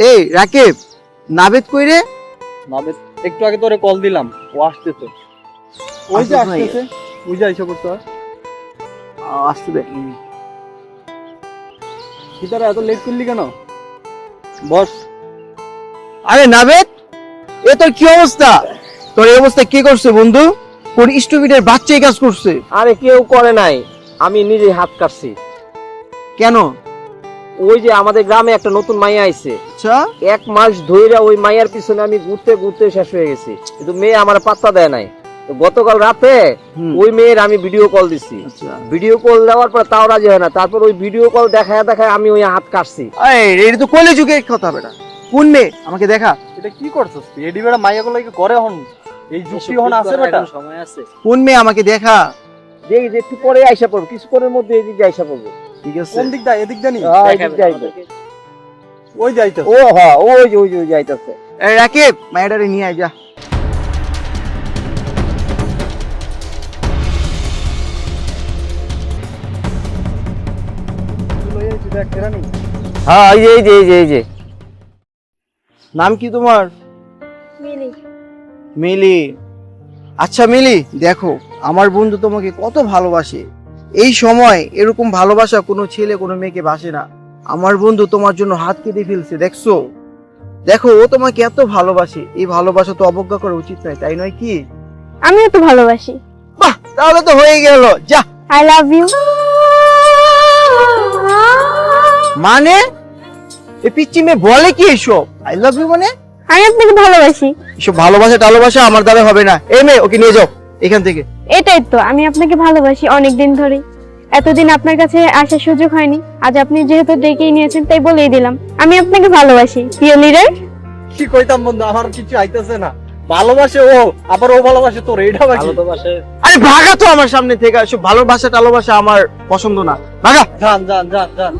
এই রাকিব, নাবেদ কই রে? নাবেদ একটু আগে তোরে কল দিলাম, ও আসতেছে। ওই যে আসতেছে, ওই যে আইসা পড়ছে। আসতে দে। কিতারা এত লেট করলি কেন? বস। আরে নাবেদ, এ তোর কি অবস্থা? তোর এই অবস্থা কি করছে বন্ধু? কোন স্টুপিডের বাচ্চা এই কাজ করছে? আরে কেউ করে নাই, আমি নিজে হাত কাটছি। কেন? ওই যে আমাদের গ্রামে একটা নতুন মাইয়া আইছে, আচ্ছা, 1 মাস ধইরা ওই মাইয়ার পিছনে আমি ঘুরতে ঘুরতে শেষ হয়ে গেছি, কিন্তু মেয়ে আমার পাত্তা দেয় নাই। তো গতকাল রাতে ওই মেয়ের আমি ভিডিও কল দিছি। আচ্ছা। ভিডিও কল দেওয়ার পর তাও রাজি হয় না, তারপর ওই ভিডিও কল দেখায় দেখায় আমি ওই হাত কাটছি। এই এটা তো কলি যুগের কথা বেটা। কোন মেয়ে আমাকে দেখা? এটা কি করছস তুই? এডি বেটা মাইয়া গুলো কি করে হন? এই যুক্তি হন আছে বেটা? সময় আছে। কোন মেয়ে আমাকে দেখা? দেখ যে একটু পরে আইসা পড়বো, কিছুক্ষণের মধ্যে এদিকে আইসা পড়বো। ঠিক আছে। কোন দিক দা? এদিক দা নি? এদিকে আইবো। ওই যাইতো। ও হ্যাঁ, ওই যে যাইতাছে। এই রাকিব, মায়াডারে নিয়ে আয় যা। হ্যাঁ, এই যে নাম কি তোমার? মিলি। মিলি। আচ্ছা মিলি, দেখো আমার বন্ধু তোমাকে কত ভালোবাসে। এই সময় এরকম ভালোবাসা কোনো ছেলে কোনো মেয়েকে বাসে না। আমার বন্ধু তোমার জন্য হাত কেটে ফেলছে, দেখছো? দেখো ও তোমাকে এত ভালোবাসে, এই ভালোবাসা তো অবজ্ঞা করা উচিত নয়, তাই নয় কি? আমিও তো ভালোবাসি। বাহ, তাহলে তো হয়ে গেল। যা। I love you. মানে এই পিচ্চি মেয়ে বলে কি এসব? আই লাভ ইউ মানে? আমি আপনাকে ভালোবাসি। এসব ভালোবাসা আমার দ্বারা হবে না। এই মেয়ে, ওকে নিয়ে যাও এখান থেকে। এটাই তো, আমি আপনাকে ভালোবাসি অনেক দিন ধরে। এতদিন আপনার কাছে আসার সুযোগ হয়নি, আজ আপনি যেহেতু ডেকেই নিয়েছেন তাই বলেই দিলাম আমি আপনাকে ভালোবাসি। প্রিয় লিডার, কি কইতাম বন্ধু, আমার কিছু আইতাছে না। ভালোবাসে ও, আবার ও ভালোবাসে তোর, এইটা বাকি। ভালোবাসে। আরে ভাগা তো আমার সামনে থেকে। এসব ভালোবাসা আমার পছন্দ না, ভাগা। যান যান যান যান।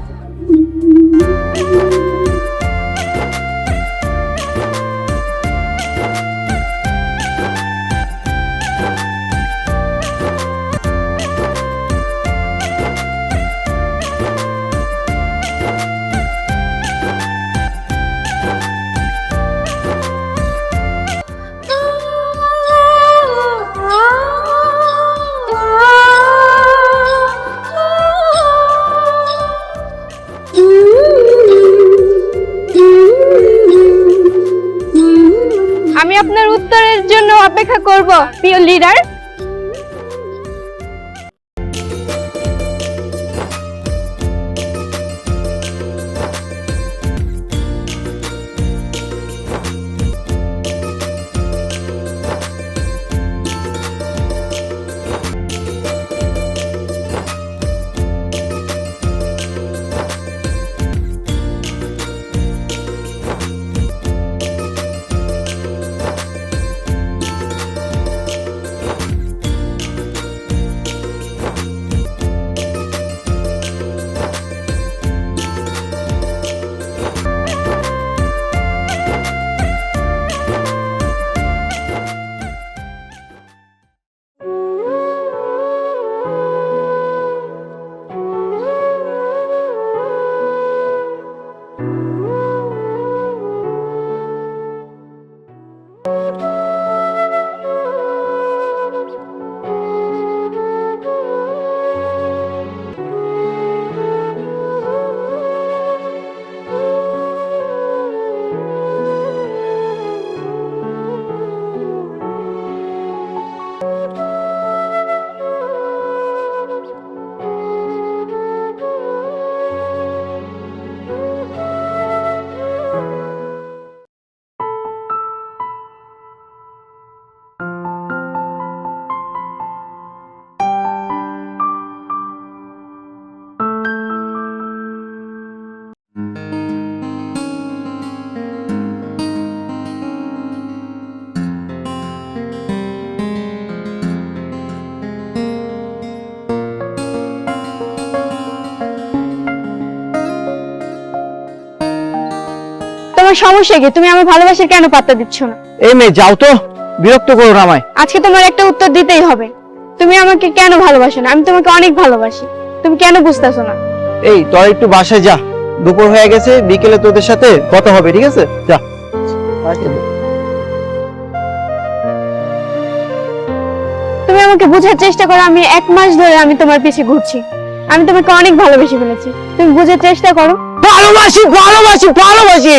আমি আপনার উত্তরের জন্য অপেক্ষা করব প্রিয় লিডার। তোমার সমস্যা কি? তুমি আমার ভালোবাসার কেন পাত্তা দিচ্ছ না? এই মেয়ে যাও তো, বিরক্ত করো না আমায়। আজকে তোমার একটা উত্তর দিতেই হবে। তুমি আমাকে কেন ভালোবাসো না? আমি তোমাকে অনেক ভালোবাসি, তুমি কেন বুঝতেছো না? এই তোর একটু বাসায় যা, দুপুর হয়ে গেছে, বিকেলে তোদের সাথে কথা হবে, ঠিক আছে? যা। তুমি আমাকে বোঝার চেষ্টা করো, আমি 1 মাস ধরে আমি তোমার পিছে ঘুরছি। আমি তোমাকে অনেক ভালোবেসে ফেলেছি, তুমি বোঝার চেষ্টা করো। ভালোবাসি ভালোবাসি ভালোবাসি।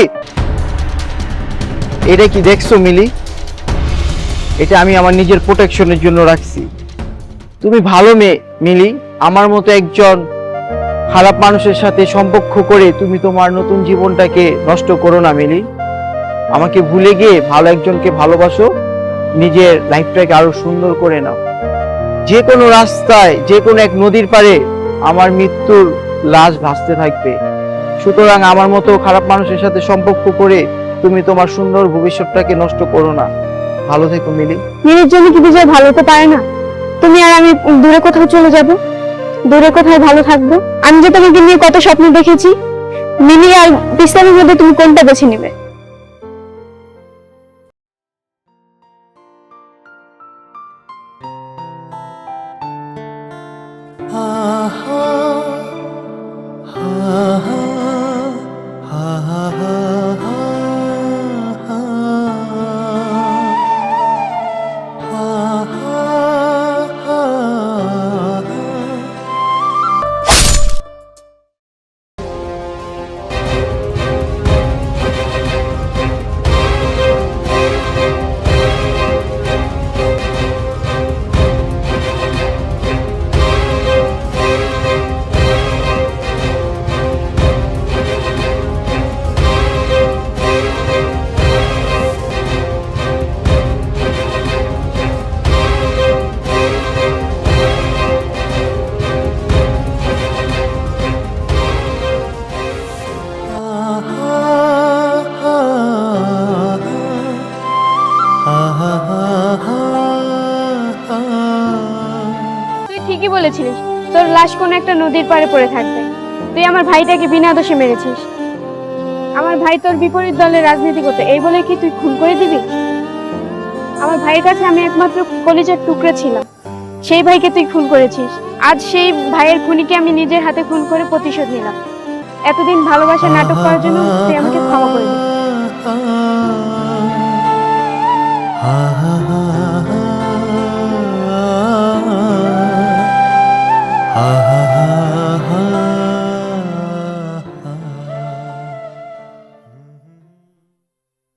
এটা কি দেখছো মিলি? এটা আমি আমার নিজের প্রোটেকশনের জন্য রাখছি। তুমি ভালো মেয়ে মিলি, আমার মতো একজন খারাপ মানুষের সাথে সম্পর্ক করে তুমি তোমার নতুন জীবনটাকে নষ্ট করো না মিলি। আমাকে ভুলে গিয়ে ভালো একজনকে ভালোবাসো, নিজের লাইফটাকে আরো সুন্দর করে নাও। যে কোনো রাস্তায়, যে কোনো এক নদীর পাড়ে আমার মৃত্যুর লাশ ভাসতে থাকবে। সুতরাং আমার মতো খারাপ মানুষের সাথে সম্পর্ক করে তুমি তোমার সুন্দর ভবিষ্যৎটাকে নষ্ট করো না। ভালো থেকো মিলি। নিজের জন্য কি বিজয় ভালো হতে পারে না? তুমি আর আমি দূরে কোথাও চলে যাব, দূরে কোথায় ভালো থাকবো। আমি যে তোমাকে নিয়ে কত স্বপ্ন দেখেছি, মিলি আর পিস্তামের মধ্যে তুমি কোনটা বেছে নিবে? তুই ঠিকই বলেছিলিস, তোর লাশ কোনো একটা নদীর পাড়ে পড়ে থাকবে। তুই আমার ভাইটাকে বিনা দোষে মেরেছিস। আমার ভাই তোর বিপরীত দলের রাজনীতি করতে, এই বলে কি তুই খুন করে দিবি? আমার ভাইয়ের কাছে আমি একমাত্র কলিজার টুকরা ছিলাম, সেই ভাইকে তুই খুন করেছিস। আজ সেই ভাইয়ের খুনিকে আমি নিজের হাতে খুন করে প্রতিশোধ নিলাম। এতদিন ভালোবাসার নাটক করার জন্য তুই আমাকে ক্ষমা করে দিবি। ha ha ha